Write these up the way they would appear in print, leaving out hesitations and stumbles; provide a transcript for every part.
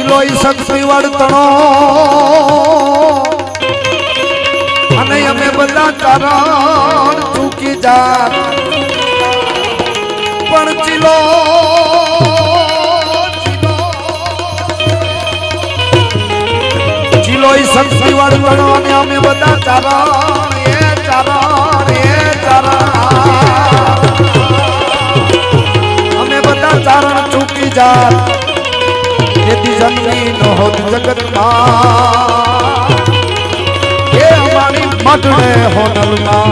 ચિલોઈ શક્તિ વર્તણો અને અમે બધા કારણ ચૂકી જાત પણ ચિલોઈ શક્તિ વર્તણો અને અમે બધા ચારણ અમે બધા ચારણ ચૂકી જાત यदि जन्मी न होत जगत मां ये हमारी मटने होनल मां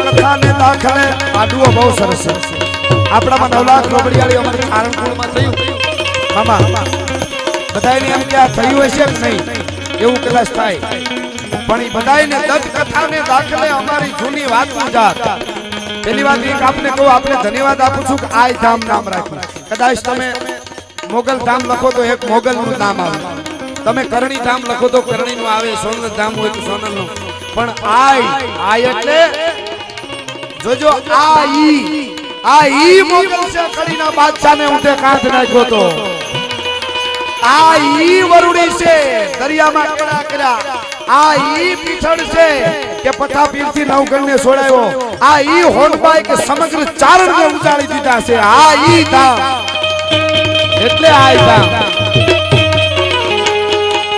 कथा ने दाखले आडुओ बहुत सरस આપણામાં 9 લાખ રોબડિયાળી અમારી આરણકુળમાં થયું મામા બધાયને એમ કે આ થયું હશે કે નહીં એવું કદાચ થાય પણ એ બધાયને દત્ત કથાને દાખલે અમારી જૂની વાત જાત પેલી વાત એક આપને કહું આપણે ધન્યવાદ આપું છું કે આય ધામ નામ રાખ્યું કદાચ તમે મોગલ ધામ લખો તો એક મોગલનું નામ આવે તમે કરણી ધામ લખો તો કરણીનું આવે સોનલ ધામ હોય તો સોનલનું પણ આય એટલે જોજો આ ઈ મોગલ છે કડીના બાદશાહને ઉઠે કાંધ નાખ્યો તો આ ઈ વરુડી છે દરિયામાં કડા કર્યા આ ઈ પીઠળ છે કે પથાપીરથી નવગણને છોડાયો આ ઈ હોનબાઈ કે સમગ્ર ચારણને ઉજાડી દીધા છે આ ઈ ધામ એટલે આ ધામ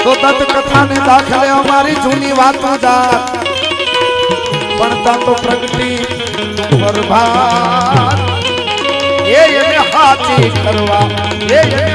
તો દત્ત કથાને દાખલે અમારી જૂની વાતો જાત પણ તા તો પ્રગટી પરભાર એ એને હાથી કરવા એ